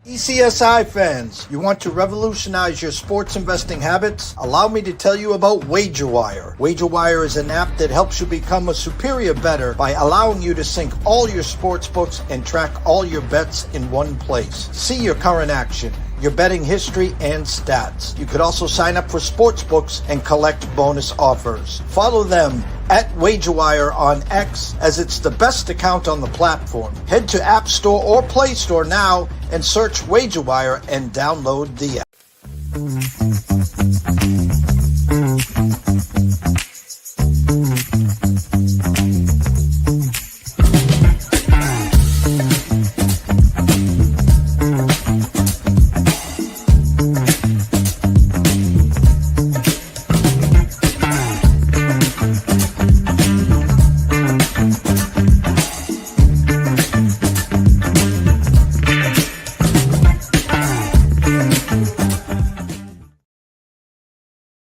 ECSI fans, you want to revolutionize your sports investing habits? Allow me to tell you about WagerWire. WagerWire is an app that helps you become a superior bettor by allowing you to sync all your sports books and track all your bets in one place. See your current action, your betting history, and stats. You could also sign up for sports books and collect bonus offers. Follow them at WagerWire on X, as it's the best account on the platform. Head to App Store or Play Store now and search WagerWire and download the app.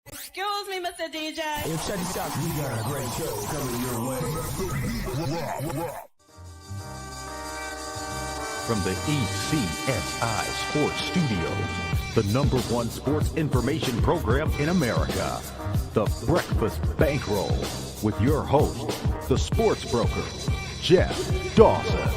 Excuse me, Mr. DJ. Hey, check this out. We got a great show coming your way. From the ECSI Sports Studios, the #1 sports information program in America, the Breakfast Bankroll, with your host, the sports broker, Jeff Dawson.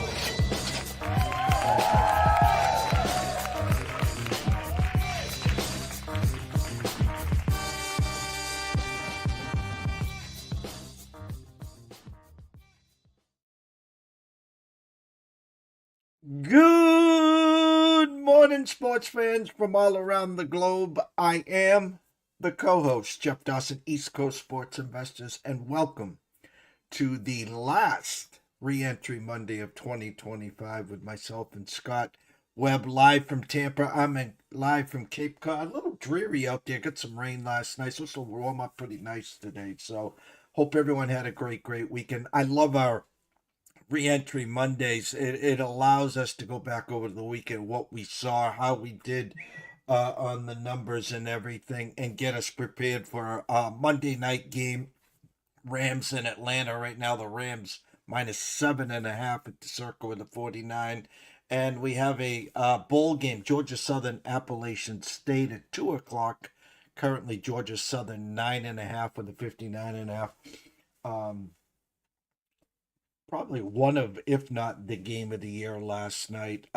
Good morning, sports fans from all around the globe. I am the co-host, Jeff Dawson, East Coast Sports Investors, and welcome to the last re-entry Monday of 2025 with myself and Scott Webb, live from Tampa. I'm live from Cape Cod. A little dreary out there. Got some rain last night, so it'll warm up pretty nice today. So hope everyone had a great weekend. I love our re-entry Mondays. It allows us to go back over the weekend, what we saw, how we did on the numbers and everything, and get us prepared for a Monday night game. Rams in Atlanta right now. The Rams -7.5 at the Circle with the 49. And we have a bowl game, Georgia Southern Appalachian State at 2 o'clock. Currently Georgia Southern 9.5 with the 59.5. Probably one of, if not the game of the year last night.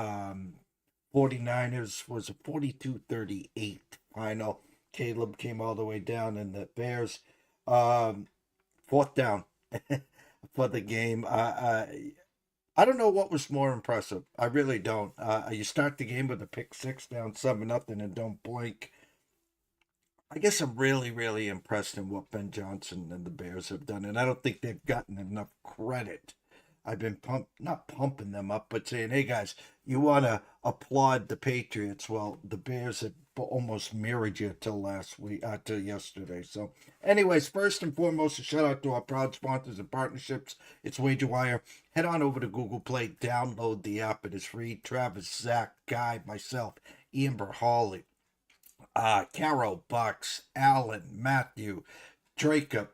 49ers was a 42-38 final. Caleb came all the way down, and the Bears, fourth down for the game. I don't know what was more impressive. I really don't. You start the game with a pick six down 7-0 and don't blink. I guess I'm really impressed in what Ben Johnson and the Bears have done, and I don't think they've gotten enough credit. I've been not pumping them up, but saying, hey guys, you want to applaud the Patriots. Well, the Bears had almost mirrored you till yesterday. So anyways, first and foremost, a shout out to our proud sponsors and partnerships. It's WagerWire. Head on over to Google Play, download the app. It is free. Travis, Zach, Guy, myself, Ian Berhawley, Carol, Bucks, Alan, Matthew, Jacob,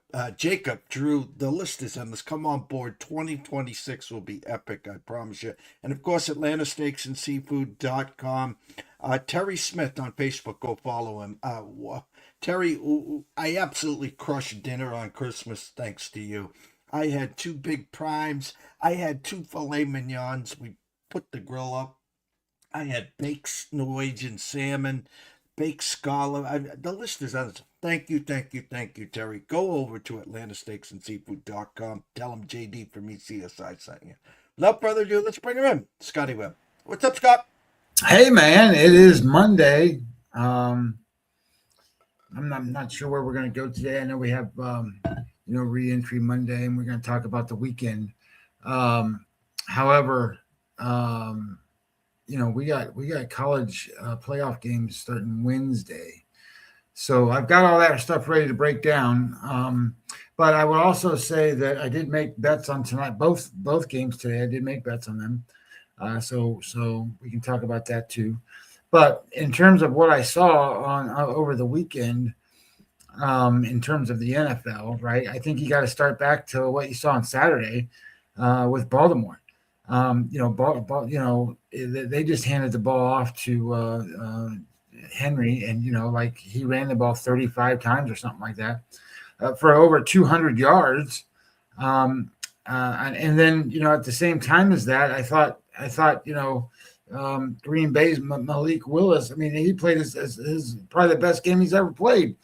Drew, the list is endless. Come on board. 2026 will be epic, I promise you. And of course, AtlantaSteaksAndSeafood.com. Terry Smith on Facebook, go follow him. Terry, I absolutely crushed dinner on Christmas thanks to you. I had 2 big primes. I had 2 filet mignons. We put the grill up. I had baked Norwegian salmon, baked scallop. The list is endless. Thank you, Terry. Go over to AtlantaSteaksAndSeafood.com. Tell them JD from ECSI sent you. Without further ado, let's bring her in. Scotty Webb. What's up, Scott? Hey, man. It is Monday. I'm not sure where we're going to go today. I know we have, re-entry Monday, and we're going to talk about the weekend. However, we got college playoff games starting Wednesday. So I've got all that stuff ready to break down. But I would also say that I did make bets on tonight, both games today. I did make bets on them. So we can talk about that too. But in terms of what I saw on over the weekend, in terms of the NFL, right, I think you got to start back to what you saw on Saturday with Baltimore. They just handed the ball off to Henry, and like he ran the ball 35 times or something like that for over 200 yards. And then at the same time as that, I thought Green Bay's Malik Willis. I mean, he played his probably the best game he's ever played.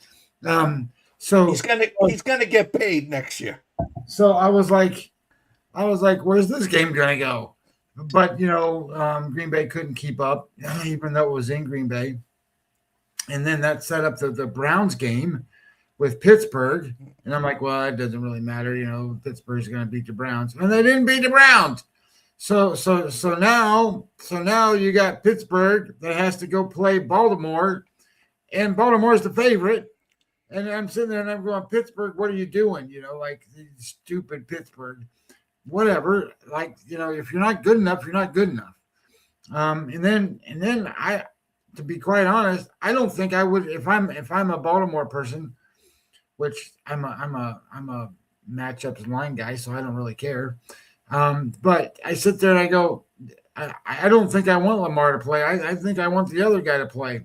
So he's gonna get paid next year. So I was like, where's this game gonna go? But Green Bay couldn't keep up, even though it was in Green Bay. And then that set up the Browns game with Pittsburgh, and I'm like, well, it doesn't really matter. Pittsburgh's going to beat the Browns, and they didn't beat the Browns. So now you got Pittsburgh that has to go play Baltimore, and Baltimore's the favorite. And I'm sitting there and I'm going, Pittsburgh, what are you doing? Like stupid Pittsburgh, whatever. Like if you're not good enough, you're not good enough. And then I, to be quite honest, I don't think I would if I'm a Baltimore person. Which I'm a matchups line guy, so I don't really care. But I sit there and I go, I don't think I want Lamar to play. I think I want the other guy to play.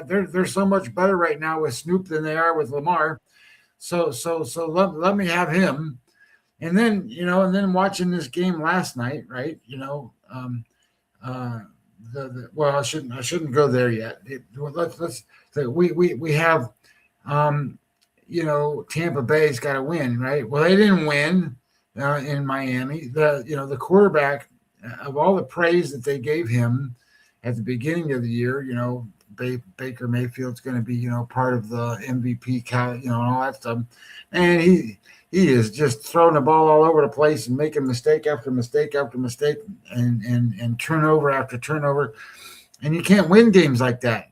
They're so much better right now with Snoop than they are with Lamar. So let me have him. And then and then watching this game last night, right? Well, I shouldn't go there yet. We have. Tampa Bay's got to win, right? Well, they didn't win in Miami. The quarterback, of all the praise that they gave him at the beginning of the year, Baker Mayfield's going to be, part of the MVP, and all that stuff. And he is just throwing the ball all over the place and making mistake after mistake after mistake and turnover after turnover. And you can't win games like that.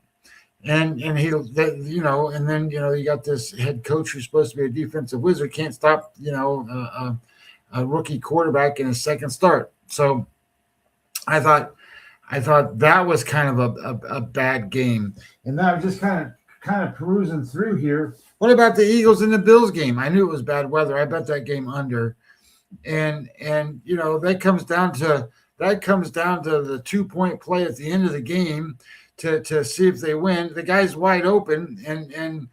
And then you got this head coach who's supposed to be a defensive wizard, can't stop a rookie quarterback in his second start. So I thought that was kind of a bad game. And now I'm just kind of perusing through here. What about the Eagles and the Bills game? I knew it was bad weather. I bet that game under. And that comes down to the 2-point play at the end of the game. To see if they win. The guy's wide open, and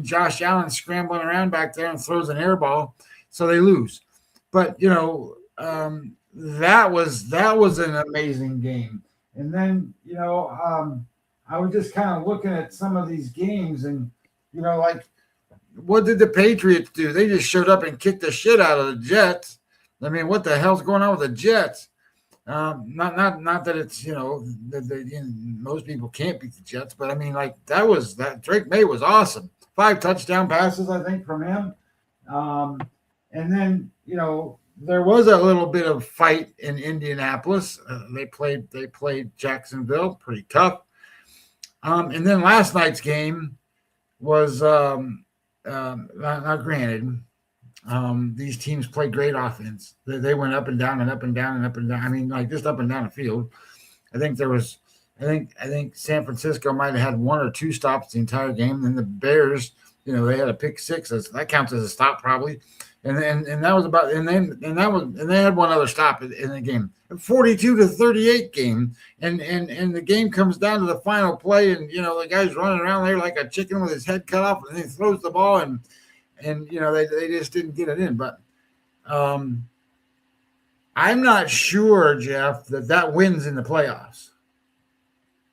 Josh Allen scrambling around back there and throws an air ball, so they lose. But that was an amazing game. And then I was just kind of looking at some of these games, and like, what did the Patriots do? They just showed up and kicked the shit out of the Jets. I mean, what the hell's going on with the Jets? Not that it's most people can't beat the Jets, but I mean, like, that Drake May was awesome. 5 touchdown passes, I think, from him. And then there was a little bit of fight in Indianapolis. They played Jacksonville, pretty tough. And then last night's game was not granted. These teams play great offense. They went up and down and up and down and up and down. I mean, like, just up and down the field. I think San Francisco might have had 1 or 2 stops the entire game. Then the Bears, they had a pick 6. That counts as a stop probably. And that was about. And they had 1 other stop in the game. 42-38 game, and the game comes down to the final play, and the guy's running around there like a chicken with his head cut off, and he throws the ball and they just didn't get it in. But I'm not sure, Jeff, that wins in the playoffs.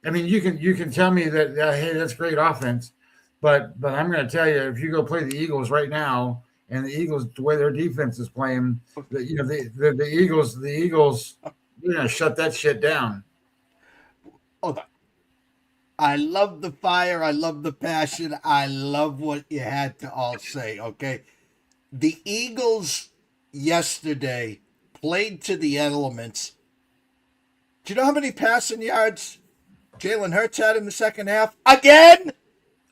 I mean, you can tell me that hey, that's great offense, but I'm going to tell you, if you go play the Eagles right now, and the Eagles, the way their defense is playing, the Eagles, they're going to shut that shit down. Hold on. I love the fire. I love the passion. I love what you had to all say, okay? The Eagles yesterday played to the elements. Do you know how many passing yards Jalen Hurts had in the second half? Again?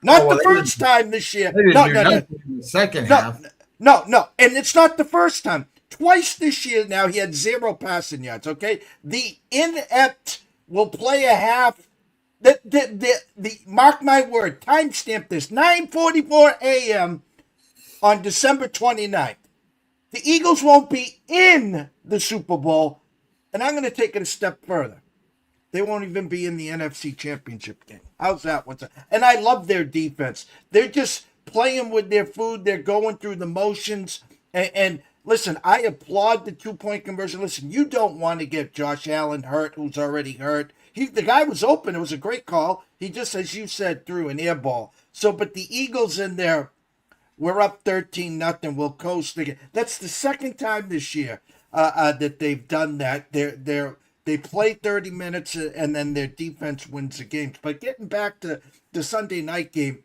Not the first time this year. No. In the second half. No. And it's not the first time. Twice this year now he had 0 passing yards, okay? The inept will play a half. The mark my word, timestamp this, 9:44 a.m. on December 29th. The Eagles won't be in the Super Bowl And I'm going to take it a step further. They won't even be in the NFC Championship game. How's that? And I love their defense. They're just playing with their food. They're going through the motions. And listen, I applaud the 2-point conversion. Listen, you don't want to get Josh Allen hurt, who's already hurt. The guy was open. It was a great call. He just, as you said, threw an air ball. So, but the Eagles in there, we're up 13-0. We'll coast again. That's the second time this year that they've done that. They play 30 minutes and then their defense wins the games. But getting back to the Sunday night game,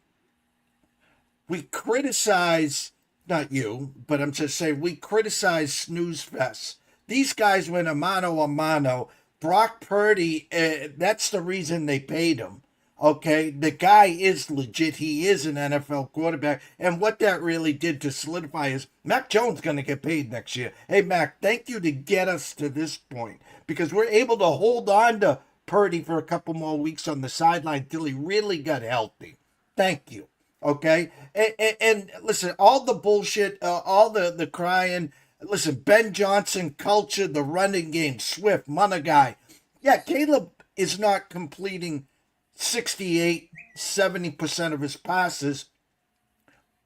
we criticize, not you, but I'm just saying, we criticize snooze fest. These guys went a mano a mano. Brock Purdy, that's the reason they paid him. Okay, the guy is legit. He is an NFL quarterback. And what that really did to solidify is Mac Jones going to get paid next year. Hey, Mac, thank you to get us to this point because we're able to hold on to Purdy for a couple more weeks on the sideline until he really got healthy. Thank you. Okay, and listen, all the bullshit, all the crying. Listen, Ben Johnson culture, the running game, Swift, Monagai. Yeah, Caleb is not completing 68, 70% of his passes,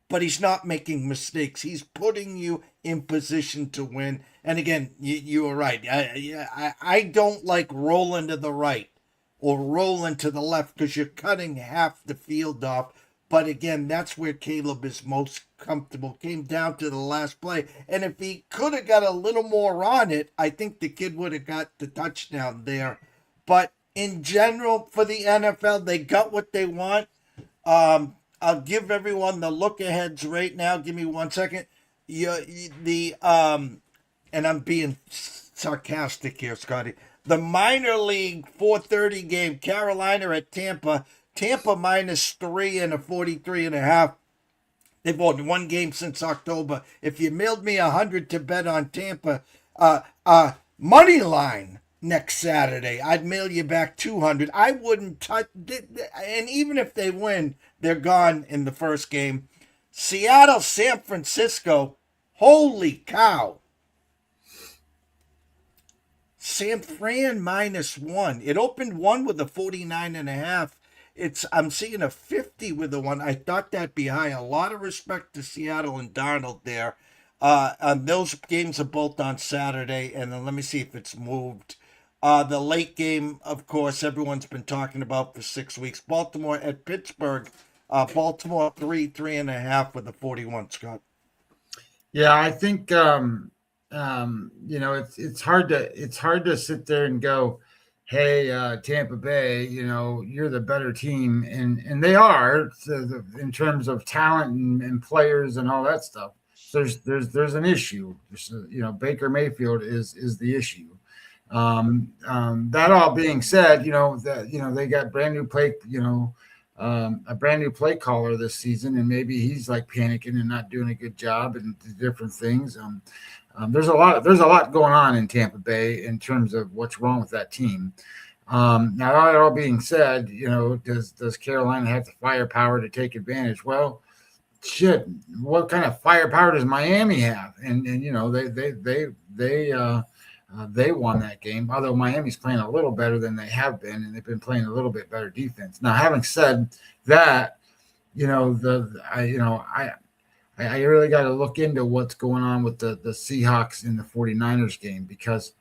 but he's not making mistakes. He's putting you in position to win. And again, you are right. I don't like rolling to the right or rolling to the left because you're cutting half the field off. But again, that's where Caleb is most comfortable. Came down to the last play. And if he could have got a little more on it, I think the kid would have got the touchdown there. But in general, for the NFL, they got what they want. I'll give everyone the look-aheads right now. Give me 1 second. And I'm being sarcastic here, Scotty. The minor league 4:30 game, Carolina at Tampa. Tampa -3 and a 43.5. They've won one game since October. If you mailed me 100 to bet on Tampa, money line next Saturday, I'd mail you back 200. I wouldn't touch, and even if they win, they're gone in the first game. Seattle, San Francisco, holy cow. San Fran -1. It opened one with a 49.5. I'm seeing a 50 with the one. I thought that'd be high. A lot of respect to Seattle and Darnold there. Those games are both on Saturday, and then let me see if it's moved. The late game, of course, everyone's been talking about for 6 weeks. Baltimore at Pittsburgh. Baltimore 3.5 with a 41. Scott. Yeah, I think it's hard to sit there and go, hey, Tampa Bay, you're the better team, and they are in terms of talent and players and all that stuff. So there's an issue. Baker Mayfield is the issue. That all being said, they got brand new play, a brand new play caller this season, and maybe he's like panicking and not doing a good job and different things. There's a lot going on in Tampa Bay in terms of what's wrong with that team. Now, that all being said, does Carolina have the firepower to take advantage? Well, shit, what kind of firepower does Miami have? And they won that game, although Miami's playing a little better than they have been, and they've been playing a little bit better defense. Now, having said that, I really got to look into what's going on with the Seahawks in the 49ers game, because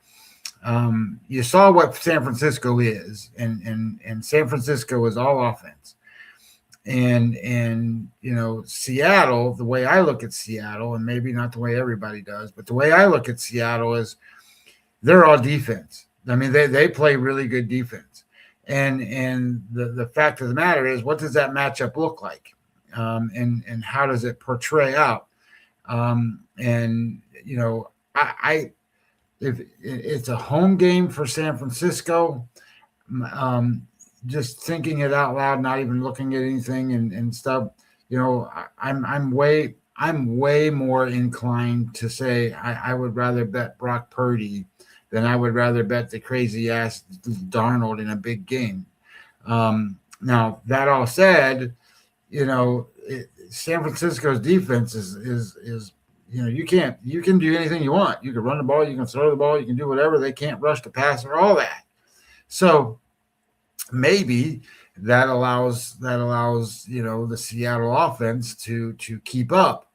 you saw what San Francisco is, and San Francisco is all offense. And Seattle, the way I look at Seattle, and maybe not the way everybody does, but the way I look at Seattle is they're all defense. I mean, they play really good defense. And the fact of the matter is, what does that matchup look like? And how does it portray out? If it's a home game for San Francisco, just thinking it out loud, not even looking at anything and stuff, I'm way more inclined to say I would rather bet Brock Purdy than I would rather bet the crazy ass Darnold in a big game. Now, that all said, San Francisco's defense is you can do anything you want. You can run the ball, you can throw the ball, you can do whatever. They can't rush the passer, all that. So maybe that allows the Seattle offense to keep up.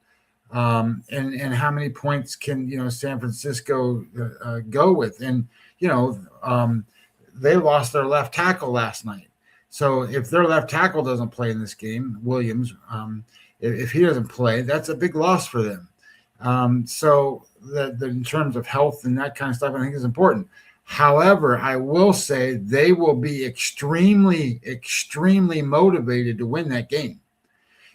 And how many points can San Francisco go with? And they lost their left tackle last night. So if their left tackle doesn't play in this game, Williams, if he doesn't play, that's a big loss for them. So that in terms of health and that kind of stuff, I think is important. However, I will say they will be extremely, extremely motivated to win that game.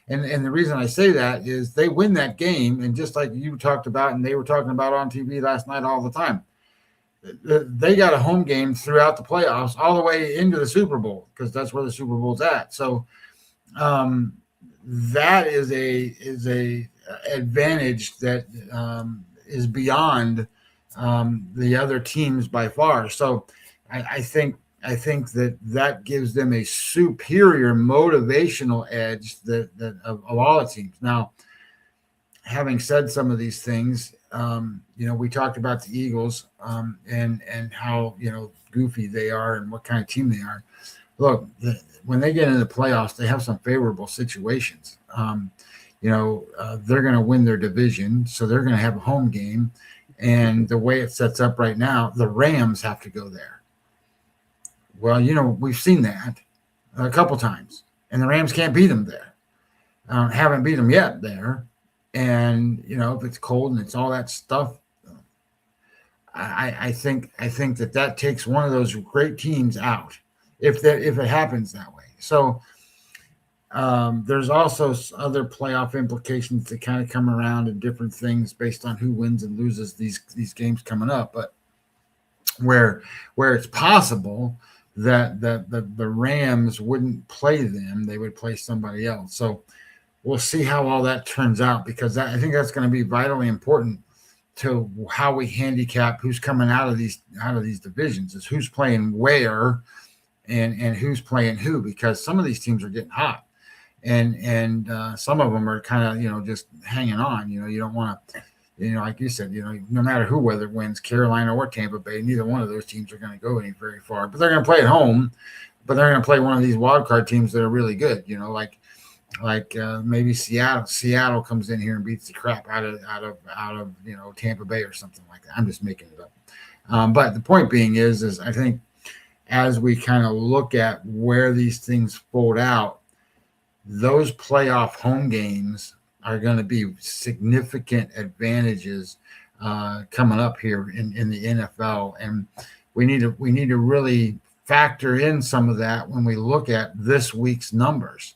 And the reason I say that is they win that game, and just like you talked about and they were talking about on TV last night all the time, they got a home game throughout the playoffs all the way into the Super Bowl, because that's where the Super Bowl's at. So that is a advantage that is beyond the other teams by far. So I think that gives them a superior motivational edge that of all the teams. Now, having said some of these things, we talked about the Eagles and how goofy they are and what kind of team they are. Look, when they get into the playoffs, they have some favorable situations. They're going to win their division, so they're going to have a home game. And the way it sets up right now, the Rams have to go there. Well, we've seen that a couple times, and the Rams can't beat them there. Haven't beat them yet there. And, if it's cold and it's all that stuff, I think that takes one of those great teams out if it happens that way. So there's also other playoff implications that kind of come around and different things based on who wins and loses these games coming up. But where it's possible that the Rams wouldn't play them, they would play somebody else. So we'll see how all that turns out, because I think that's going to be vitally important to how we handicap who's coming out of these divisions, is who's playing where and who's playing who, because some of these teams are getting hot. And some of them are kind of, just hanging on. You don't want to, like you said, no matter who whether wins, Carolina or Tampa Bay, neither one of those teams are going to go any very far. But they're going to play at home. But they're going to play one of these wild card teams that are really good. Like maybe Seattle comes in here and beats the crap out of Tampa Bay or something like that. I'm just making it up. But the point being is I think as we kind of look at where these things fold out, those playoff home games are going to be significant advantages coming up here in the NFL, and we need to really factor in some of that when we look at this week's numbers.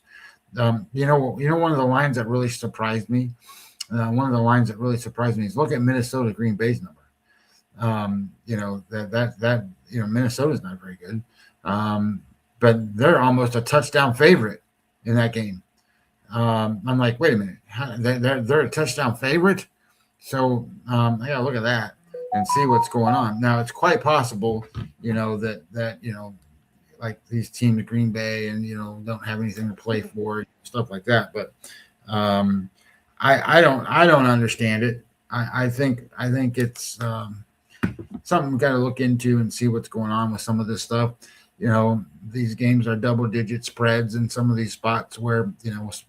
One of the lines that really surprised me. Is look at Minnesota Green Bay's number. Minnesota's not very good, but they're almost a touchdown favorite in that game. I'm like, wait a minute, they're a touchdown favorite. So I gotta look at that and see what's going on. Now it's quite possible, that like these teams, Green Bay, and don't have anything to play for, stuff like that. But I don't understand it. I think it's something we got to look into and see what's going on with some of this stuff. These games are double-digit spreads in some of these spots where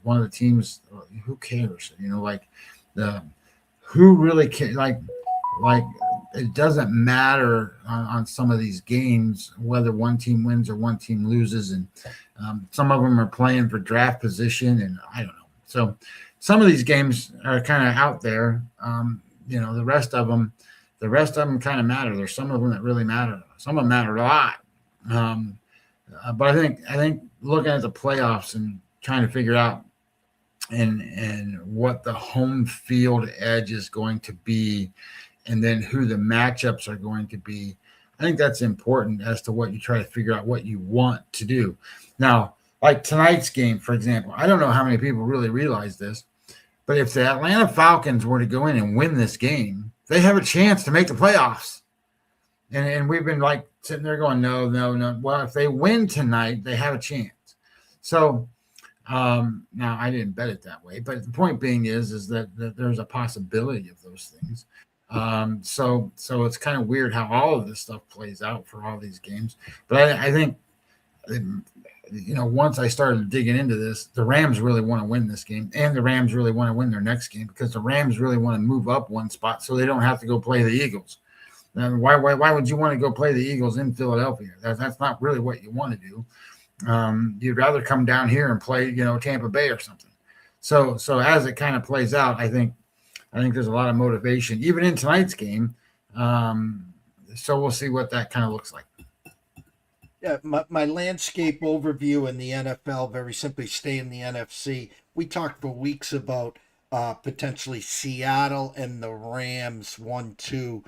one of the teams, who cares? Who really cares? Like it doesn't matter on some of these games whether one team wins or one team loses, and some of them are playing for draft position, and I don't know. So some of these games are kind of out there. The rest of them kind of matter. There's some of them that really matter. Some of them matter a lot. But I think looking at the playoffs and trying to figure out and what the home field edge is going to be, and then who the matchups are going to be, I think that's important as to what you try to figure out what you want to do. Now, like tonight's game, for example, I don't know how many people really realize this, but if the Atlanta Falcons were to go in and win this game, they have a chance to make the playoffs. And we've been like sitting there going, no. Well, if they win tonight, they have a chance. So Now I didn't bet it that way, but the point being is that there's a possibility of those things. So it's kind of weird how all of this stuff plays out for all these games. But I think, once I started digging into this, the Rams really want to win this game, and the Rams really want to win their next game, because the Rams really want to move up one spot so they don't have to go play the Eagles. And why would you want to go play the Eagles in Philadelphia? That's not really what you want to do. You'd rather come down here and play, Tampa Bay or something. So as it kind of plays out, I think there's a lot of motivation, even in tonight's game. So we'll see what that kind of looks like. Yeah, my landscape overview in the NFL, very simply, stay in the NFC. We talked for weeks about potentially Seattle and the Rams 1-2.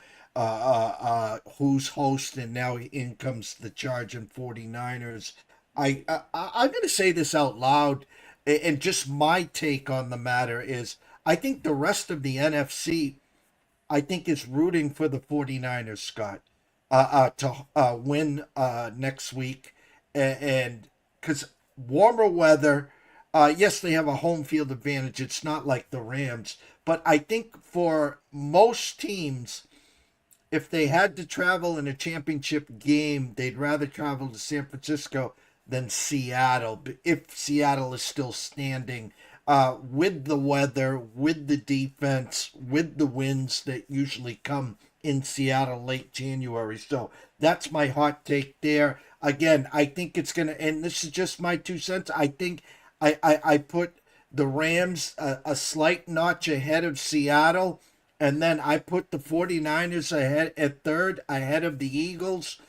Who's host, and now in comes the Charging 49ers. I'm going to say this out loud, and just my take on the matter is, I think the rest of the NFC, I think, is rooting for the 49ers, Scott, to win next week. And because warmer weather, yes, they have a home field advantage. It's not like the Rams. But I think for most teams, if they had to travel in a championship game, they'd rather travel to San Francisco than Seattle, if Seattle is still standing, with the weather, with the defense, with the winds that usually come in Seattle late January. So that's my hot take there. Again, I think it's going to, and this is just my 2 cents, I think I put the Rams a slight notch ahead of Seattle, and then I put the 49ers ahead at third, ahead of the Eagles.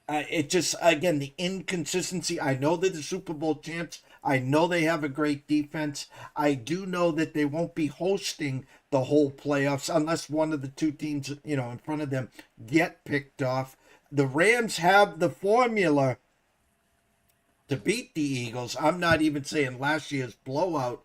It just, again, the inconsistency. I know they're the Super Bowl champs. I know they have a great defense. I do know that they won't be hosting the whole playoffs unless one of the two teams, in front of them get picked off. The Rams have the formula to beat the Eagles. I'm not even saying last year's blowout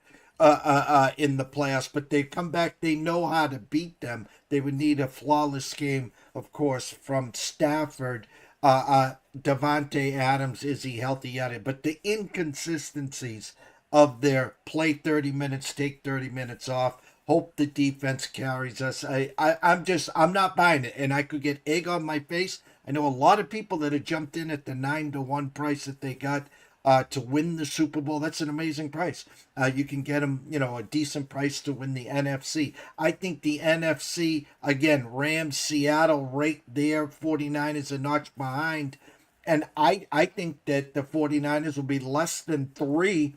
in the playoffs, but they've come back. They know how to beat them. They would need a flawless game, of course, from Stafford. Devontae Adams, is he healthy yet? But the inconsistencies of their play 30 minutes, take 30 minutes off, hope the defense carries us. I'm not buying it, and I could get egg on my face. I know a lot of people that have jumped in at the 9-1 price that they got to win the Super Bowl. That's an amazing price. You can get them, a decent price to win the NFC. I think the NFC, again, Rams, Seattle, right there, 49ers a notch behind. And I think that the 49ers will be less than 3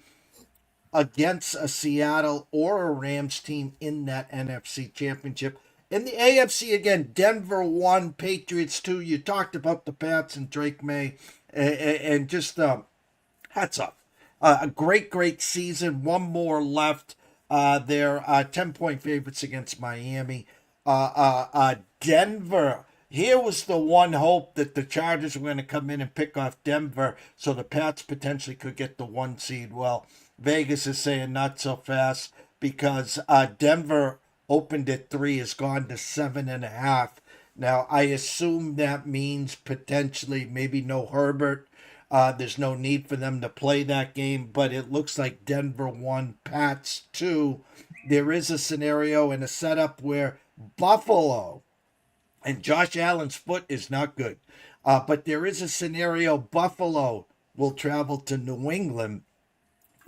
against a Seattle or a Rams team in that NFC championship. In the AFC, again, Denver 1, Patriots 2. You talked about the Pats and Drake May, and just hats off. A great season. One more left. They're 10-point favorites against Miami. Denver. Here was the one hope that the Chargers were going to come in and pick off Denver so the Pats potentially could get the 1 seed. Well, Vegas is saying not so fast, because Denver opened at 3, has gone to 7.5. Now, I assume that means potentially maybe no Herbert. There's no need for them to play that game, but it looks like Denver 1, Pats 2. There is a scenario and a setup where Buffalo, and Josh Allen's foot is not good, but there is a scenario Buffalo will travel to New England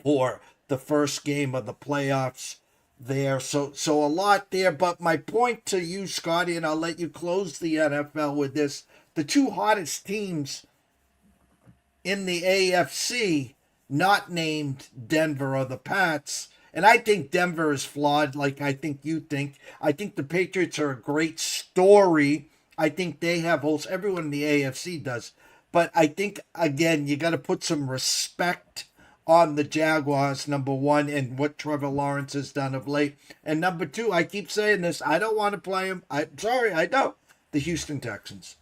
for the first game of the playoffs there. So a lot there, but my point to you, Scotty, and I'll let you close the NFL with this, the 2 hottest teams in the AFC, not named Denver or the Pats. And I think Denver is flawed, like I think you think. I think the Patriots are a great story. I think they have holes. Everyone in the AFC does. But I think, again, you got to put some respect on the Jaguars, number 1, and what Trevor Lawrence has done of late. And number 2, I keep saying this, I don't want to play him. I'm sorry, I don't. The Houston Texans.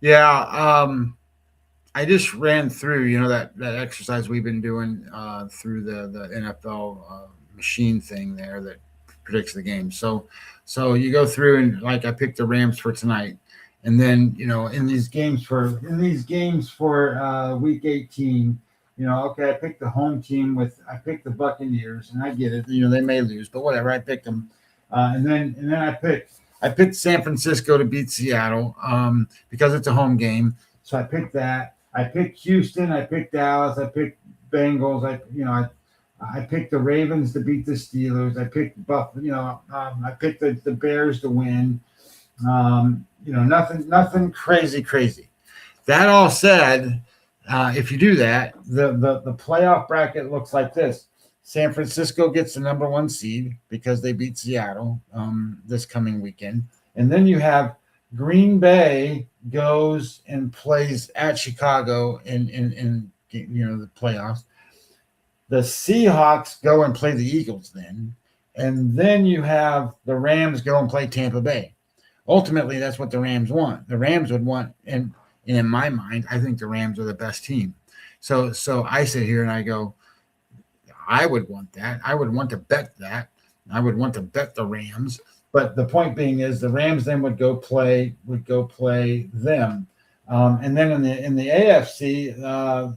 Yeah, I just ran through, that exercise we've been doing through the NFL machine thing there that predicts the game. So you go through and, like, I picked the Rams for tonight, and then in these games for week 18, Okay, I picked the home team I picked the Buccaneers, and I get it. They may lose, but whatever. I picked them, and then I picked San Francisco to beat Seattle because it's a home game. So I picked that. I picked Houston. I picked Dallas. I picked Bengals. I picked the Ravens to beat the Steelers. I picked Buffalo. I picked the Bears to win. Nothing crazy. That all said, if you do that, the playoff bracket looks like this. San Francisco gets the number 1 seed because they beat Seattle this coming weekend. And then you have Green Bay goes and plays at Chicago in the playoffs. The Seahawks go and play the Eagles then. And then you have the Rams go and play Tampa Bay. Ultimately, that's what the Rams want. The Rams would want, and in my mind, I think the Rams are the best team. So I sit here and I go, I would want that. I would want to bet that. I would want to bet the Rams. But the point being is the Rams then would go play them. And then in the AFC,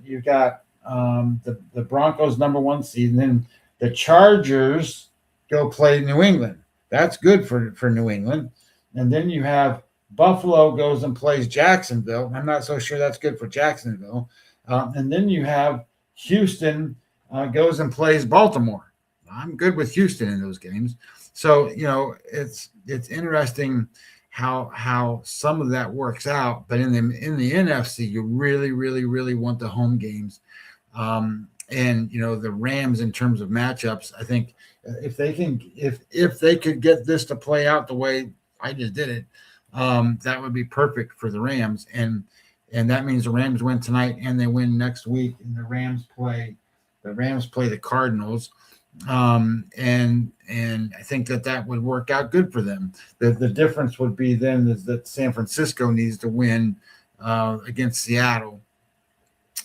you got the Broncos number 1 seed, and then the Chargers go play New England. That's good for New England. And then you have Buffalo goes and plays Jacksonville. I'm not so sure that's good for Jacksonville. And then you have Houston goes and plays Baltimore. I'm good with Houston in those games. So, it's interesting how some of that works out. But in the NFC, you really, really, really want the home games. And the Rams in terms of matchups, I think if they could get this to play out the way I just did it, that would be perfect for the Rams. And that means the Rams win tonight and they win next week. And the Rams play the Cardinals. And I think that would work out good for them. The difference would be then is that San Francisco needs to win against Seattle.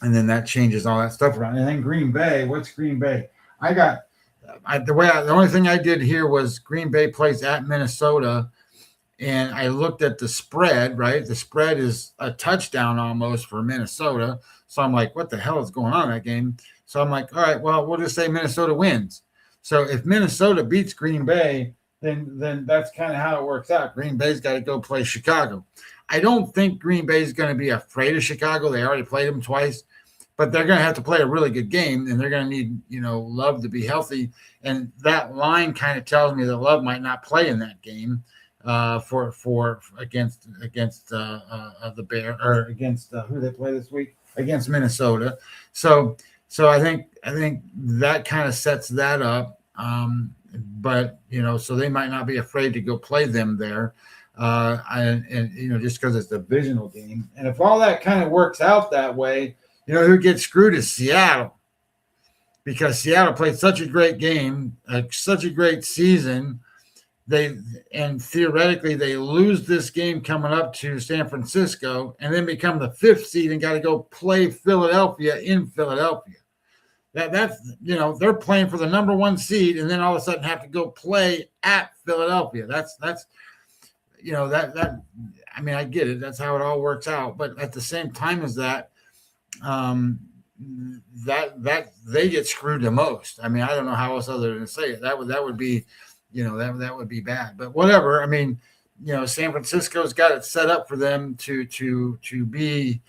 And then that changes all that stuff around. And then Green Bay, what's Green Bay? The only thing I did here was Green Bay plays at Minnesota, and I looked at the spread, right? The spread is a touchdown almost for Minnesota. So I'm like, what the hell is going on in that game? So I'm like, all right, well, we'll just say Minnesota wins. So if Minnesota beats Green Bay, then that's kind of how it works out. Green Bay's got to go play Chicago. I don't think Green Bay's going to be afraid of Chicago. They already played them twice. But they're going to have to play a really good game, and they're going to need, Love to be healthy. And that line kind of tells me that Love might not play in that game against the Bear, or against who they play this week, against Minnesota. So I think that kind of sets that up. But so they might not be afraid to go play them there. And just because it's a divisional game. And if all that kind of works out that way, who gets screwed is Seattle, because Seattle played such a great game, such a great season. And theoretically they lose this game coming up to San Francisco and then become the 5th seed and got to go play Philadelphia in Philadelphia. That's they're playing for the number 1 seed and then all of a sudden have to go play at Philadelphia. That's I mean, I get it. That's how it all works out. But at the same time as that, that they get screwed the most. I mean, I don't know how else other than to say it. That would be, that would be bad. But whatever. I mean, San Francisco's got it set up for them to be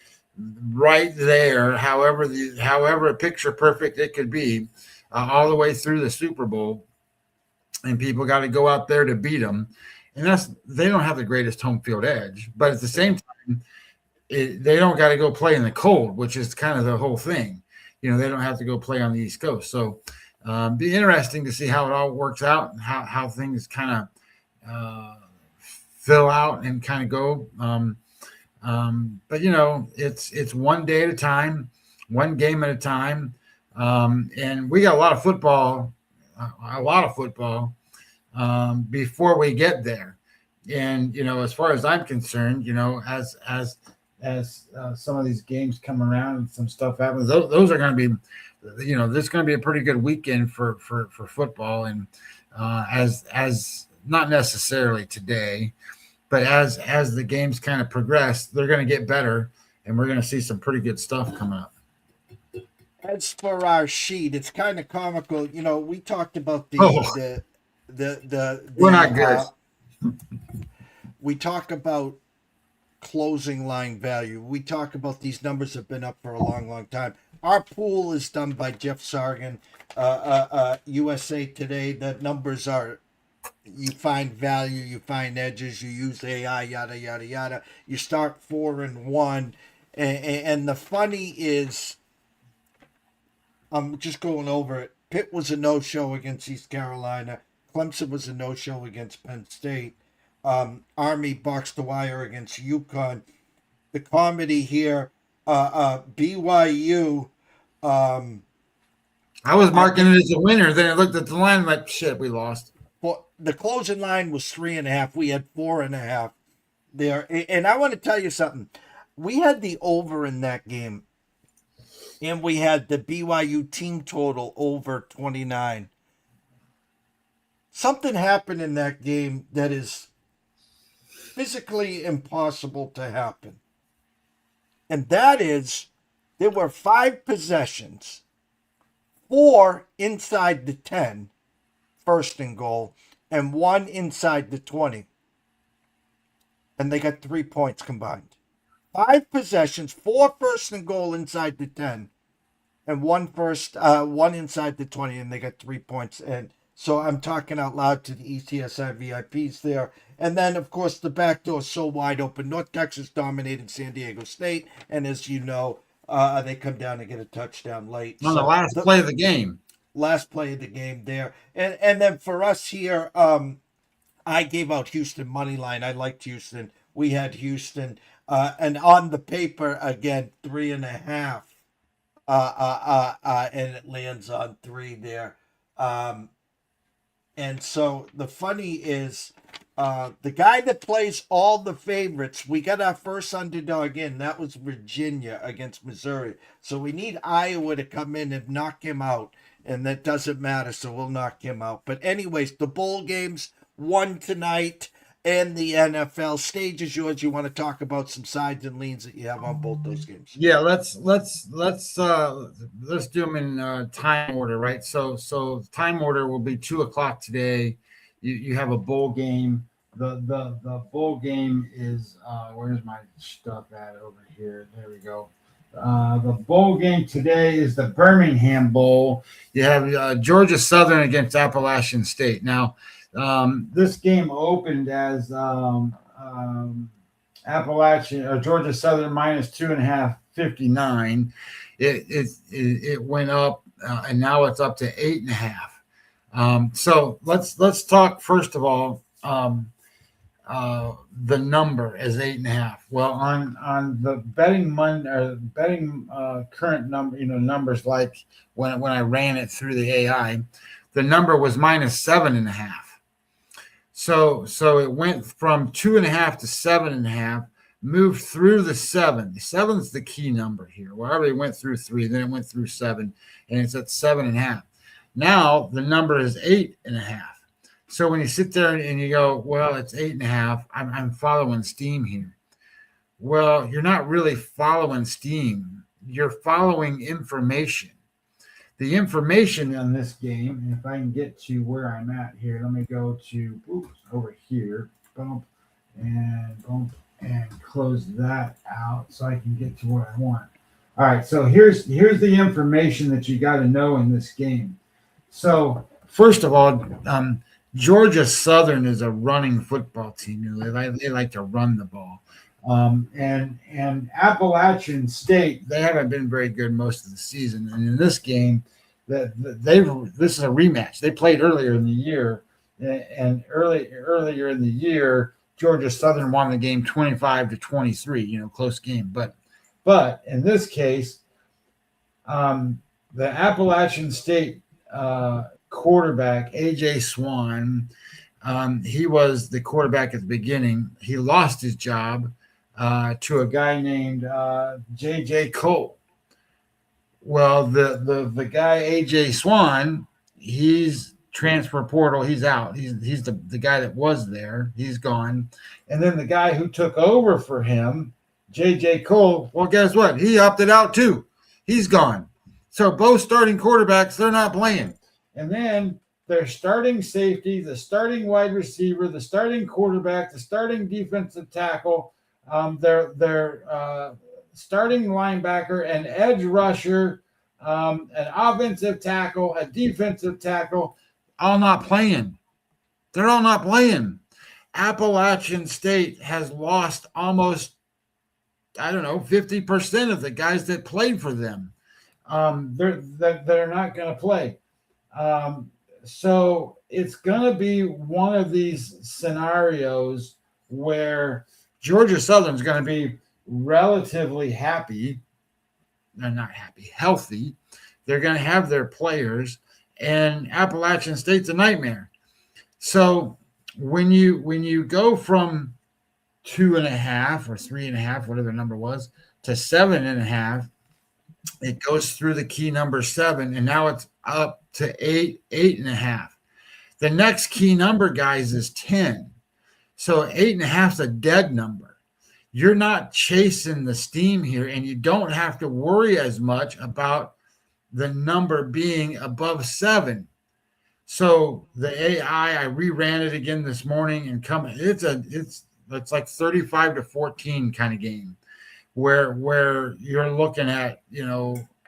right there. However picture perfect it could be, all the way through the Super Bowl, and people got to go out there to beat them. And they don't have the greatest home field edge, but at the same time, they don't got to go play in the cold, which is kind of the whole thing. They don't have to go play on the East Coast. So be interesting to see how it all works out and how things kind of fill out and kind of go. But it's one day at a time, one game at a time. And we got a lot of football before we get there. And, as far as I'm concerned, as some of these games come around and some stuff happens, those are going to be, this is going to be a pretty good weekend for football. And as not necessarily today, but as the games kind of progress, they're going to get better, and we're going to see some pretty good stuff coming up. As for our sheet, it's kind of comical. You know, we talked about Oh, we're not good. We talk about closing line value. We talk about these numbers have been up for a long, long time. Our pool is done by Jeff Sargent, USA Today. The numbers are, you find value, you find edges, you use AI, yada yada yada. You start 4-1, and the funny is, I'm just going over it. Pitt was a no-show against East Carolina. Clemson was a no-show against Penn State. Army boxed the wire against UConn. The comedy here, BYU. I was marking it as a winner. Then I looked at the line like, shit, we lost. Well, the closing line was 3.5. We had 4.5 there. And I want to tell you something. We had the over in that game. And we had the BYU team total over 29. Something happened in that game that is physically impossible to happen. And that is, there were 5 possessions, 4 inside the 10, first and goal, and 1 inside the 20. And they got 3 points combined. 5 possessions, 4 first and goal inside the 10, and 1 inside the 20, and they got 3 points. And so I'm talking out loud to the ETSI VIPs there. And then, of course, the back door is so wide open. North Texas dominated San Diego State, and as you know, they come down and get a touchdown late. On the last play of the game. Last play of the game there. And then for us here, I gave out Houston money line. I liked Houston. We had Houston. And on the paper, again, 3.5. And it lands on 3 there. And so the funny is, the guy that plays all the favorites, we got our first underdog in. That was Virginia against Missouri. So we need Iowa to come in and knock him out. And that doesn't matter, so we'll knock him out. But anyways, the bowl games, 1 tonight, and the NFL. Stage is yours. You want to talk about some sides and leans that you have on both those games? Yeah, let's do them in time order, right? So time order will be 2:00 today. You have a bowl game. The bowl game is where's my stuff at over here? There we go. The bowl game today is the Birmingham Bowl. You have Georgia Southern against Appalachian State. Now, this game opened as Appalachian or Georgia Southern minus 2.5, 59. It went up and now it's up to 8.5. So let's talk first of all. The number is 8.5. Well, on the betting current number, numbers like when I ran it through the AI, the number was minus 7.5. So it went from 2.5 to 7.5, moved through the 7. The 7's the key number here. Well, I already went through 3, then it went through 7, and it's at 7.5. Now the number is 8.5. So when you sit there and you go, well, it's 8.5, I'm following steam here. Well, you're not really following steam. You're following information. The information on this game, and if I can get to where I'm at here, let me go to over here, bump, and close that out so I can get to what I want. All right, so here's the information that you got to know in this game. So first of all, Georgia Southern is a running football team. They like to run the ball. And Appalachian State, they haven't been very good most of the season. And in this game, this is a rematch. They played earlier in the year, and earlier in the year, Georgia Southern won the game 25-23. Close game. But in this case, the Appalachian State quarterback, A.J. Swan, he was the quarterback at the beginning. He lost his job to a guy named J.J. Cole. Well, the guy, A.J. Swan, he's transfer portal. He's out. He's the guy that was there. He's gone. And then the guy who took over for him, J.J. Cole, well, guess what? He opted out too. He's gone. So both starting quarterbacks, they're not playing. And then their starting safety, the starting wide receiver, the starting quarterback, the starting defensive tackle, their starting linebacker, an edge rusher, an offensive tackle, a defensive tackle, all not playing. They're all not playing. Appalachian State has lost almost, 50% of the guys that played for them. They're not going to play. So it's going to be one of these scenarios where Georgia Southern's going to be relatively happy. They're not happy, healthy. They're going to have their players, and Appalachian State's a nightmare. So when you go from 2.5 or 3.5, whatever the number was, to 7.5, it goes through the key number 7, and now it's up to 8.5. The next key number, guys, is 10. So 8.5 is a dead number. You're not chasing the steam here, and you don't have to worry as much about the number being above 7. So the AI, I reran it again this morning, and it's like 35-14 kind of game where you're looking at,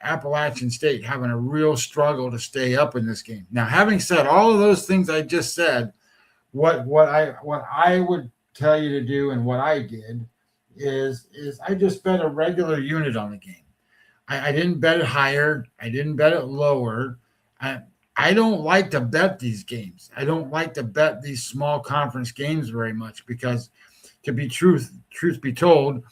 Appalachian State having a real struggle to stay up in this game. Now, having said all of those things I just said, what I would tell you to do, and what I did is I just bet a regular unit on the game. I didn't bet it higher. I didn't bet it lower. I don't like to bet these games. I don't like to bet these small conference games very much because, to be truth be told,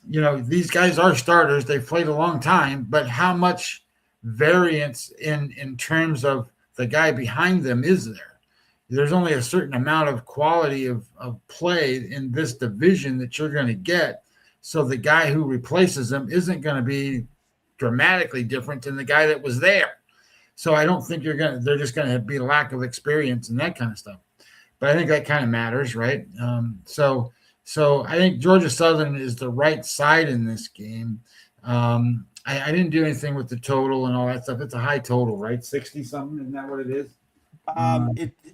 these guys are starters. They've played a long time, but how much variance in terms of the guy behind them is there? There's only a certain amount of quality of play in this division that you're going to get. So the guy who replaces them isn't going to be dramatically different than the guy that was there. So I don't think they're just going to be a lack of experience and that kind of stuff. But I think that kind of matters, right? So I think Georgia Southern is the right side in this game. I didn't do anything with the total and all that stuff. It's a high total, right? 60 something. Isn't that what it is?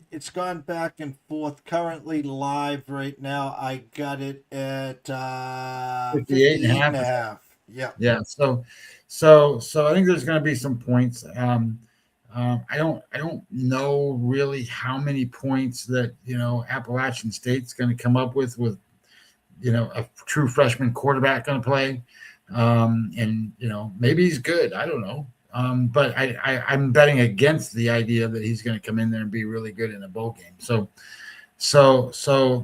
It's gone back and forth. Currently live right now, I got it at 58.5. Yeah. Yeah. So I think there's going to be some points. I don't know really how many points that Appalachian State's going to come up with a true freshman quarterback going to play, and maybe he's good. I don't know. But I'm betting against the idea that he's going to come in there and be really good in a bowl game. So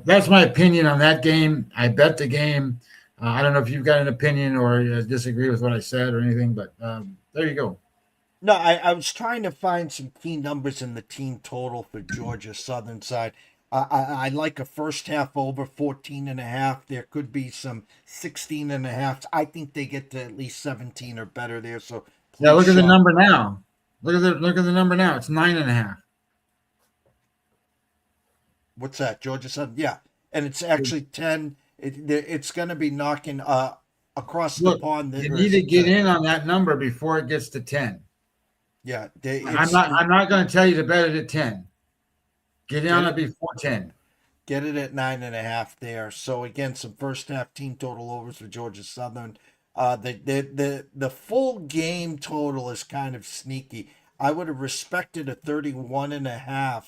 that's my opinion on that game. I bet the game. I don't know if you've got an opinion or disagree with what I said or anything, but there you go. No, I was trying to find some key numbers in the team total for Georgia Southern side. I like a first half over 14.5. There could be some 16.5. I think they get to at least 17 or better there. So yeah, look at the number now. Look at the number now. It's 9.5. What's that, Georgia Southern? Yeah, and it's actually 10. It's going to be knocking across the pond. You need to get in on that number before it gets to 10. Yeah, I'm not going to tell you to bet it at 10. Get in on it before 10. Get it at 9.5 there. So again, some first half team total overs for Georgia Southern. The full game total is kind of sneaky. I would have respected a 31.5,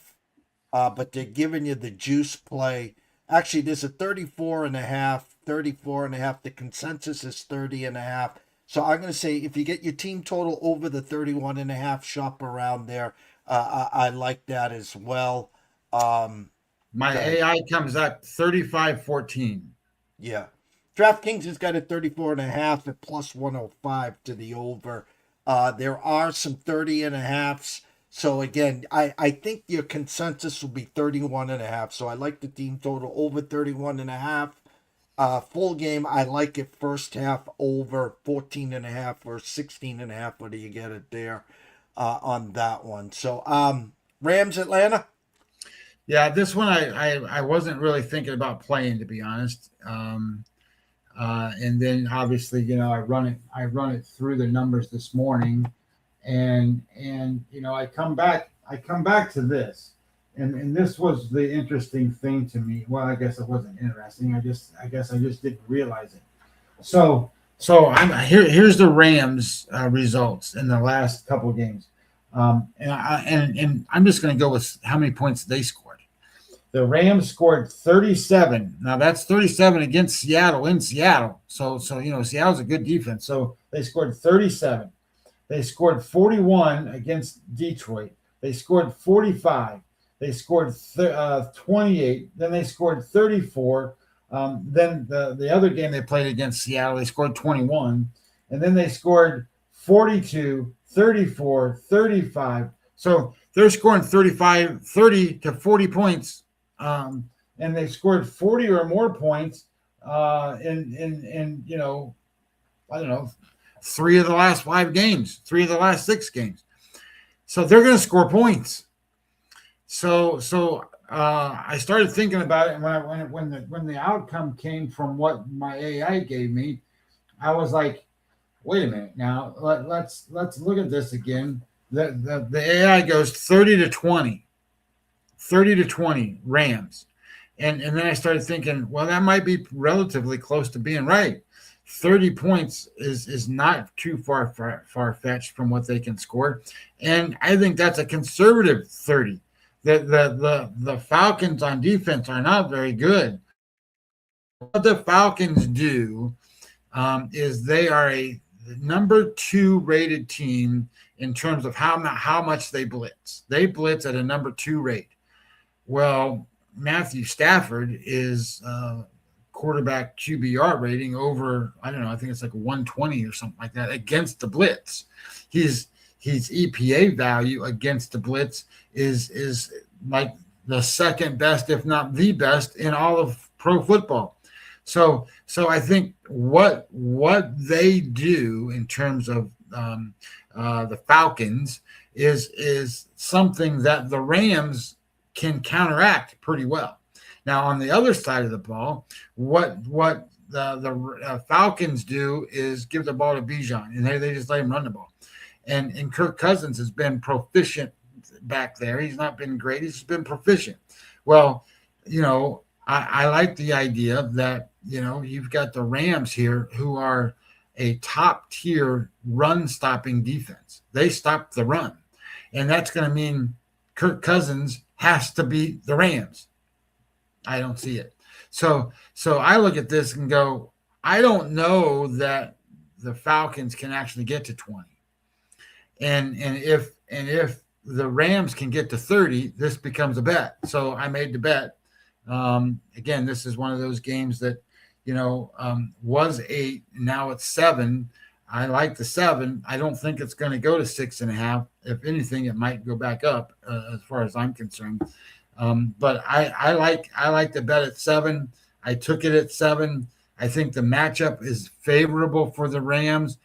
but they're giving you the juice play. Actually, there's a 34.5. The consensus is 30.5. So I'm going to say if you get your team total over the 31.5, shop around there. I like that as well. My AI comes up 35-14. Yeah. DraftKings has got a 34.5 at plus 105 to the over. There are some 30.5s. So again, I think your consensus will be 31.5. So I like the team total over 31.5. Full game, I like it first half over 14.5 or 16.5. What do you get it there on that one? So Rams Atlanta. Yeah, this one I wasn't really thinking about playing, to be honest. And then obviously I run it through the numbers this morning, and I come back to this, and this was the interesting thing to me. Well, I guess it wasn't interesting. I guess I just didn't realize it. So I'm here's the Rams results in the last couple of games. And I'm just going to go with how many points they scored. The Rams scored 37. Now that's 37 against Seattle in Seattle. So Seattle's a good defense. So they scored 37. They scored 41 against Detroit. They scored 45. They scored 28. Then they scored 34. Then the other game they played against Seattle, they scored 21. And then they scored 42, 34, 35. So they're scoring 30 to 40 points. And they scored 40 or more points in I don't know, 3 of the last 5 games, 3 of the last 6 games. So they're going to score points. So I started thinking about it, and when the outcome came from what my AI gave me, I was like, wait a minute. Now let's look at this again. The AI goes 30 to 20 Rams, and then I started thinking, well, that might be relatively close to being right. 30 points is not too far-fetched from what they can score, and I think that's a conservative 30. The Falcons on defense are not very good. What the Falcons do is they are a number 2 rated team in terms of how much they blitz. They blitz at a number 2 rate. Well, Matthew Stafford is quarterback QBR rating over, I don't know, I think it's like 120 or something like that against the blitz. His EPA value against the blitz is like the second best, if not the best, in all of pro football. So I think what they do in terms of the Falcons is something that the Rams can counteract pretty well. Now, on the other side of the ball, what the Falcons do is give the ball to Bijan, and they just let him run the ball. And Kirk Cousins has been proficient back there. He's not been great. He's been proficient. Well, I like the idea that, you've got the Rams here who are a top-tier run-stopping defense. They stop the run. And that's going to mean Kirk Cousins has to beat the Rams. I don't see it. So I look at this and go, I don't know that the Falcons can actually get to 20. And if the Rams can get to 30, this becomes a bet. So I made the bet. Again, this is one of those games that, was 8, now it's 7. I like the 7. I don't think it's going to go to 6.5. If anything, it might go back up as far as I'm concerned. But I like the bet at 7. I took it at 7. I think the matchup is favorable for the Rams.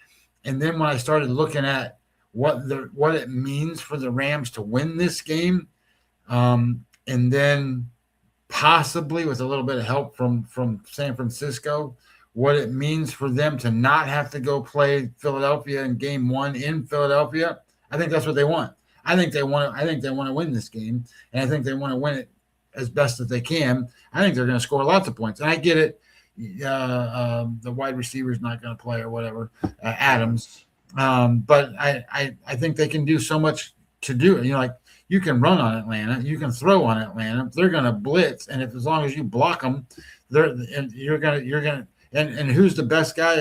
And then when I started looking at what it means for the Rams to win this game, and then possibly with a little bit of help from San Francisco, what it means for them to not have to go play Philadelphia in game 1 in Philadelphia, I think that's what they want. I think they want to win this game, and I think they want to win it as best as they can. I think they're going to score lots of points, and I get it. The wide receiver is not going to play or whatever, Adams. But I think they can do so much to do it. Like you can run on Atlanta, you can throw on Atlanta. They're going to blitz, and as long as you block them, you're gonna. And who's the best guy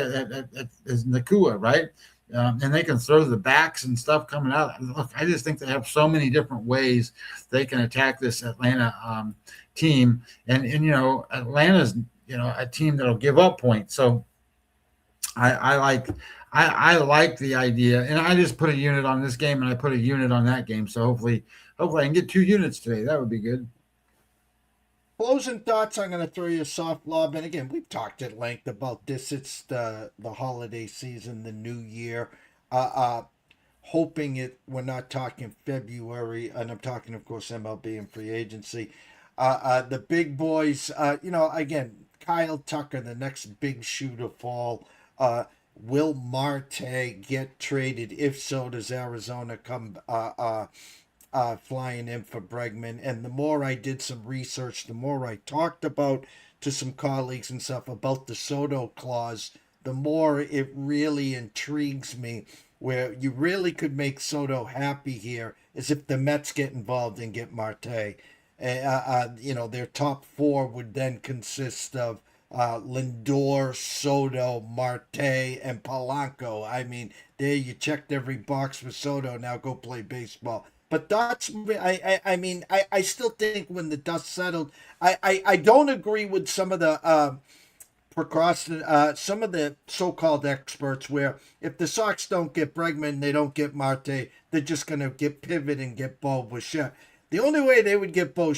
is Nakua, right? And they can throw the backs and stuff coming out. Look, I just think they have so many different ways they can attack this Atlanta team. And Atlanta's a team that'll give up points. So I like the idea, and I just put a unit on this game and I put a unit on that game. So hopefully I can get 2 units today. That would be good. Closing thoughts, I'm going to throw you a soft lob. And again, we've talked at length about this. It's the holiday season, the new year. Hoping we're not talking February, and I'm talking, of course, MLB and free agency. The big boys, again, Kyle Tucker, the next big shoe to fall. will Marte get traded? If so, does Arizona come flying in for Bregman? And the more I did some research, the more I talked about to some colleagues and stuff about the Soto clause, the more it really intrigues me. Where you really could make Soto happy here is if the Mets get involved and get Marte. Their top four would then consist of Lindor, Soto, Marte, and Polanco. I mean, there you checked every box for Soto. Now go play baseball. But I still think when the dust settled, I don't agree with some of the some of the so-called experts where if the Sox don't get Bregman, they don't get Marte, they're just going to get pivot and get Bo Bichette. The only way they would get Bo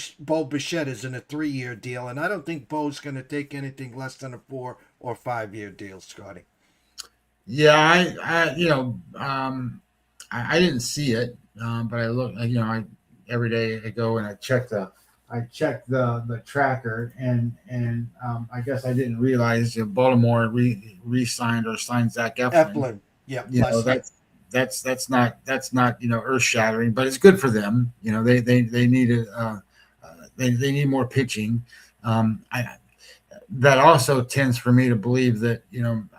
Bichette is in a 3-year deal, and I don't think Bo's going to take anything less than a 4 or 5-year deal, Scotty. Yeah, I didn't see it, but I look, every day I go and I check the tracker, and I guess I didn't realize Baltimore re-signed or signed Zach Eflin. Yeah, that's not earth shattering, but it's good for them. They need they need more pitching. That also tends for me to believe that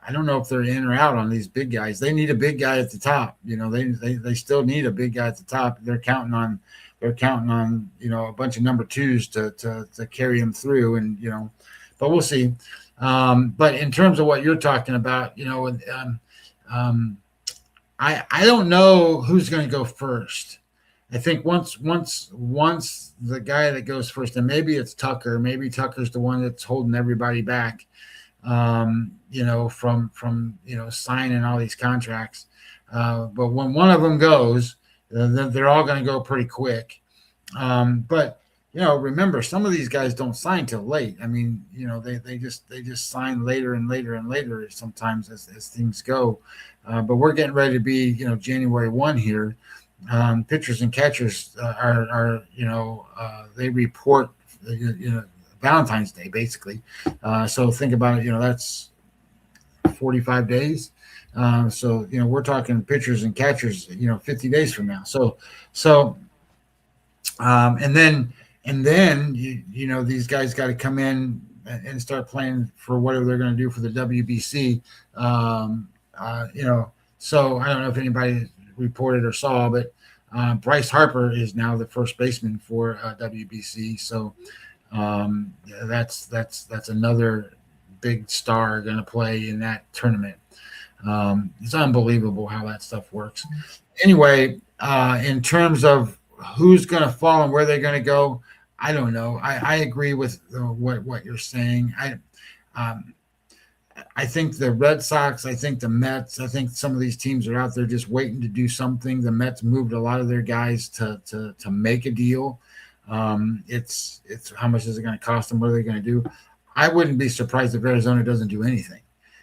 I don't know if they're in or out on these big guys. They need a big guy at the top. They still need a big guy at the top. They're counting on a bunch of number twos to carry them through, and but we'll see. But in terms of what you're talking about, I don't know who's going to go first. I think once the guy that goes first, and maybe it's Tucker. Maybe Tucker's the one that's holding everybody back, from signing all these contracts. But when one of them goes, they're all going to go pretty quick. But remember, some of these guys don't sign till late. I mean, they just sign later and later and later sometimes as things go. But we're getting ready to be, January 1 here. Pitchers and catchers are they report, Valentine's Day basically. So think about it. That's 45 days. So we're talking pitchers and catchers, 50 days from now. So and then these guys got to come in and start playing for whatever they're going to do for the WBC. So I don't know if anybody reported or saw, but Bryce Harper is now the first baseman for WBC. So that's another big star going to play in that tournament. It's unbelievable how that stuff works. Anyway, in terms of who's going to fall and where they're going to go, I don't know. I agree with what you're saying. I think the Red Sox, I think the Mets, I think some of these teams are out there just waiting to do something. The Mets moved a lot of their guys to make a deal. It's how much is it going to cost them? What are they going to do? I wouldn't be surprised if Arizona doesn't do anything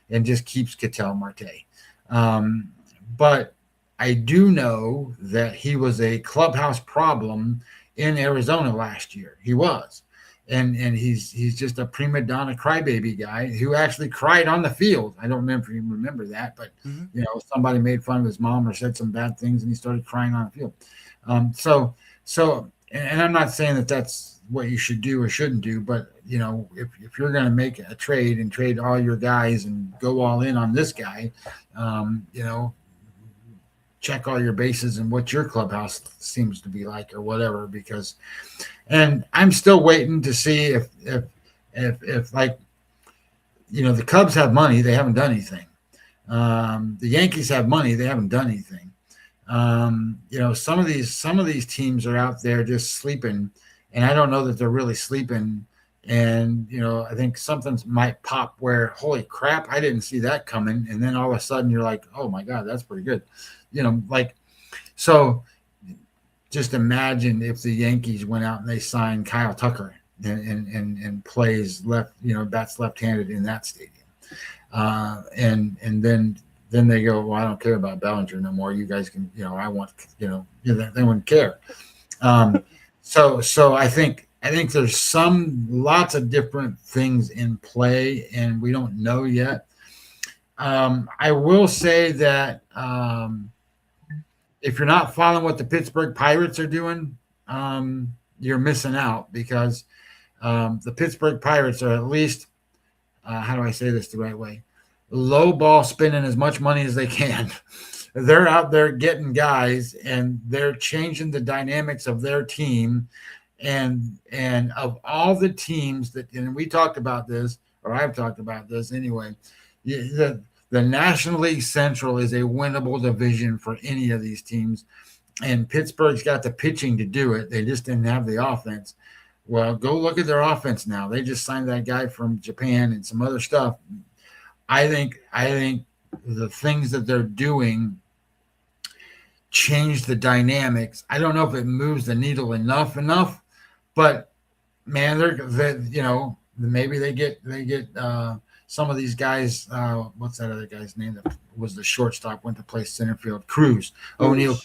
and just keeps Ketel Marte. But I do know that he was a clubhouse problem in Arizona last year. He was. And he's just a prima donna crybaby guy who actually cried on the field. I don't remember if you remember that, but somebody made fun of his mom or said some bad things, and he started crying on the field. And I'm not saying that that's what you should do or shouldn't do, but if you're going to make a trade and trade all your guys and go all in on this guy, check all your bases and what your clubhouse seems to be like or whatever, and I'm still waiting to see if the Cubs have money, they haven't done anything. The Yankees have money, they haven't done anything. Some of these teams are out there just sleeping, and I don't know that they're really sleeping. And, I think something might pop where, holy crap, I didn't see that coming. And then all of a sudden you're like, oh my God, that's pretty good. So just imagine if the Yankees went out and they signed Kyle Tucker and plays bats left-handed in that stadium. And then they go, well, I don't care about Bellinger no more. You guys can, I want, they wouldn't care. So I think there's lots of different things in play, and we don't know yet. I will say that if you're not following what the Pittsburgh Pirates are doing, you're missing out because the Pittsburgh Pirates are at least, how do I say this the right way? Low ball spending as much money as they can. They're out there getting guys and they're changing the dynamics of their team. And of all the teams that, and we talked about this, or I've talked about this anyway, the National League Central is a winnable division for any of these teams. And Pittsburgh's got the pitching to do it. They just didn't have the offense. Well, go look at their offense now. They just signed that guy from Japan and some other stuff. I think the things that they're doing change the dynamics. I don't know if it moves the needle enough, but man, maybe they get some of these guys. What's that other guy's name that was the shortstop, went to play center field? Cruz O'Neal.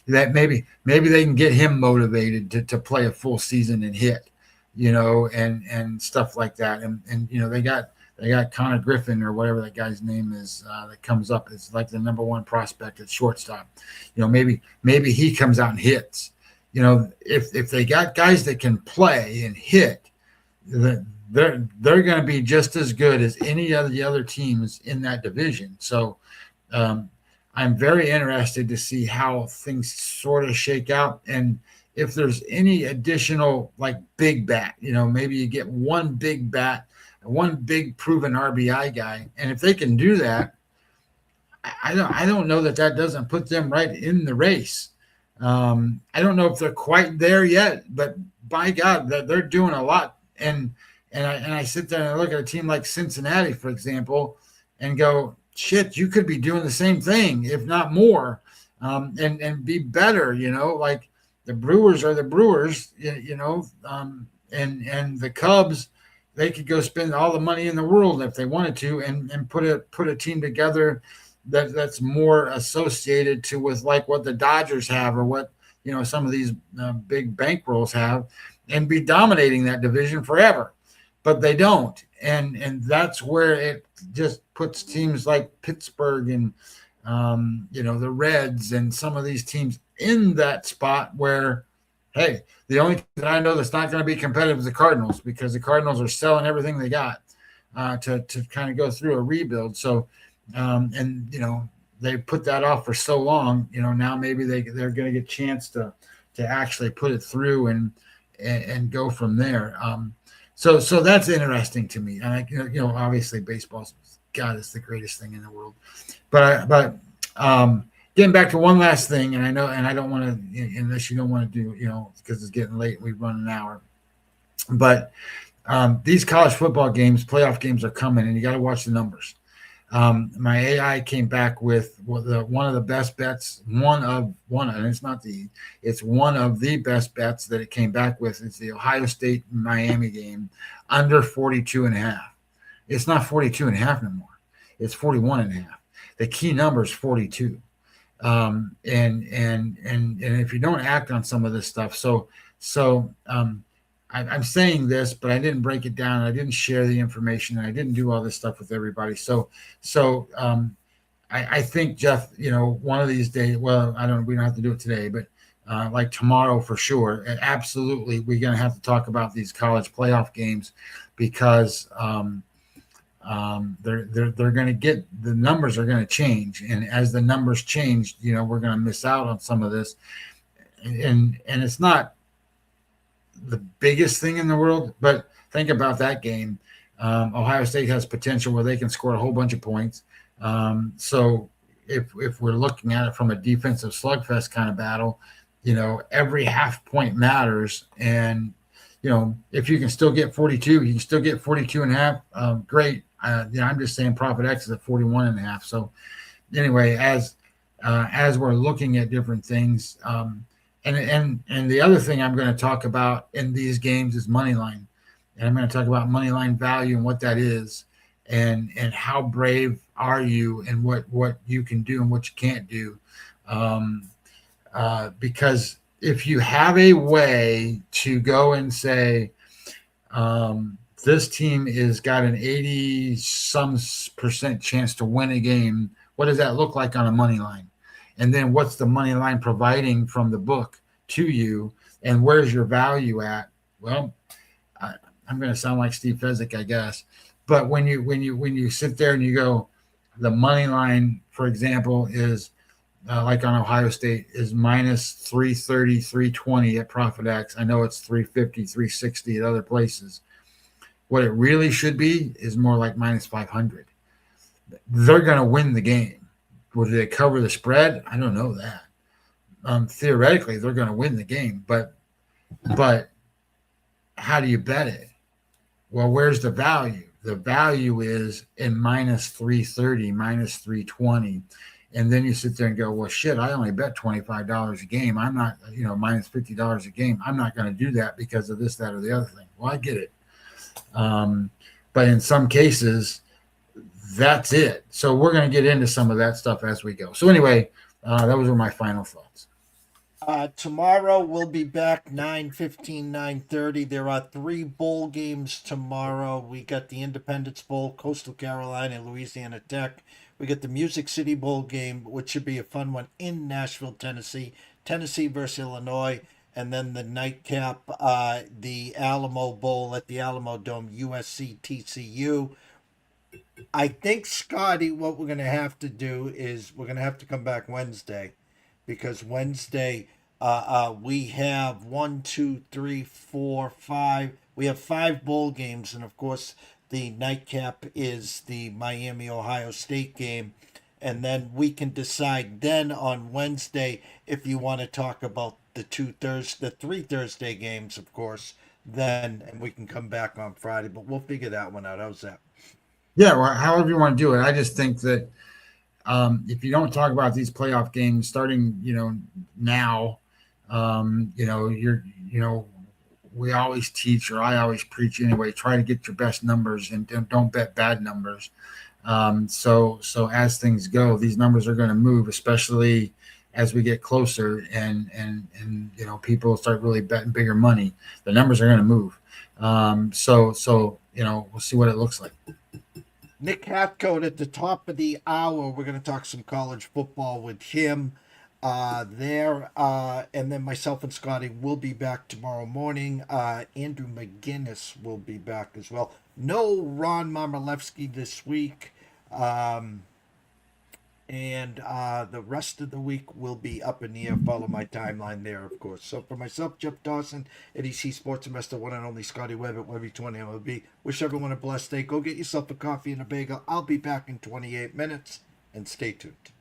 That maybe they can get him motivated to play a full season and hit, and stuff like that. And they got Connor Griffin or whatever that guy's name is that comes up. It's like the number one prospect at shortstop. Maybe he comes out and hits. If they got guys that can play and hit, they're going to be just as good as any of the other teams in that division. So I'm very interested to see how things sort of shake out. And if there's any additional like big bat, maybe you get one big bat, one big proven RBI guy. And if they can do that, I don't know that doesn't put them right in the race. I don't know if they're quite there yet, but by God, they're doing a lot. And I sit there and I look at a team like Cincinnati, for example, and go, shit, you could be doing the same thing, if not more, and be better, like the Brewers are the Brewers, and the Cubs, they could go spend all the money in the world if they wanted to and put a team together that's more associated to with like what the Dodgers have or what, some of these big bankrolls have and be dominating that division forever. But they don't. And that's where it just puts teams like Pittsburgh and, the Reds and some of these teams in that spot where, hey, the only thing that I know that's not going to be competitive is the Cardinals because the Cardinals are selling everything they got to kind of go through a rebuild. So, they put that off for so long, now maybe they're going to get a chance to actually put it through and go from there. So that's interesting to me. And obviously baseball, God, is the greatest thing in the world. But getting back to one last thing, and I don't want to, unless you don't want to do, because it's getting late, we've run an hour. But these college football games, playoff games are coming, and you got to watch the numbers. My AI came back with one of the best bets, and it's one of the best bets that it came back with. It's the Ohio State Miami game under 42.5. It's not 42.5 no more. It's 41.5. The key number is 42. And if you don't act on some of this stuff, I'm saying this, but I didn't break it down. I didn't share the information. And I didn't do all this stuff with everybody. I think, Jeff, one of these days, we don't have to do it today, but like tomorrow for sure. And absolutely, we're going to have to talk about these college playoff games because they're going to get, the numbers are going to change. And as the numbers change, we're going to miss out on some of this. And it's not the biggest thing in the world, but think about that game. Ohio State has potential where they can score a whole bunch of points. So if we're looking at it from a defensive slugfest kind of battle, every half point matters. And, if you can still get 42, you can still get 42.5. Great. I'm just saying profit X is at 41.5. So anyway, as we're looking at different things, and the other thing I'm going to talk about in these games is money line. And I'm going to talk about money line value and what that is and how brave are you and what you can do and what you can't do. Because if you have a way to go and say, this team is got an 80 some percent chance to win a game. What does that look like on a money line? And then what's the money line providing from the book to you? And where's your value at? Well, I'm going to sound like Steve Fezzik, I guess. But when you sit there and you go, the money line, for example, is like on Ohio State is minus 330, 320 at ProfitX. I know it's 350, 360 at other places. What it really should be is more like minus 500. They're going to win the game. Will they cover the spread? I don't know that. Theoretically, they're going to win the game, but how do you bet it? Well, where's the value? The value is in minus 330, minus 320. And then you sit there and go, well, shit, I only bet $25 a game. I'm not, minus $50 a game. I'm not going to do that because of this, that, or the other thing. Well, I get it. But in some cases, that's it. So we're going to get into some of that stuff as we go. So anyway, those were my final thoughts. Tomorrow we'll be back 9:15, 9:30. There are 3 bowl games tomorrow. We got the Independence Bowl, Coastal Carolina, and Louisiana Tech. We got the Music City Bowl game, which should be a fun one in Nashville, Tennessee. Tennessee versus Illinois. And then the nightcap, the Alamo Bowl at the Alamo Dome, USC TCU. I think, Scotty, what we're going to have to do is we're going to have to come back Wednesday, because Wednesday we have 1, 2, 3, 4, 5. We have 5 bowl games, and of course the nightcap is the Miami Ohio State game, and then we can decide then on Wednesday if you want to talk about the 3 Thursday games, of course. Then and we can come back on Friday, but we'll figure that one out. How's that? Yeah, well, however you want to do it. I just think that if you don't talk about these playoff games starting, now, we always teach, or I always preach anyway, try to get your best numbers and don't bet bad numbers. So as things go, these numbers are going to move, especially as we get closer and people start really betting bigger money. The numbers are going to move. So we'll see what it looks like. Nick Hatcoat at the top of the hour. We're going to talk some college football with him there. And then myself and Scotty will be back tomorrow morning. Andrew McGinnis will be back as well. No Ron Marmolewski this week. And the rest of the week will be up in the air. Follow my timeline there, of course. So for myself, Jeff Dawson, at EC Sports Investor, one and only Scotty Webb at Webby20 MLB. Wish everyone a blessed day. Go get yourself a coffee and a bagel. I'll be back in 28 minutes, and stay tuned.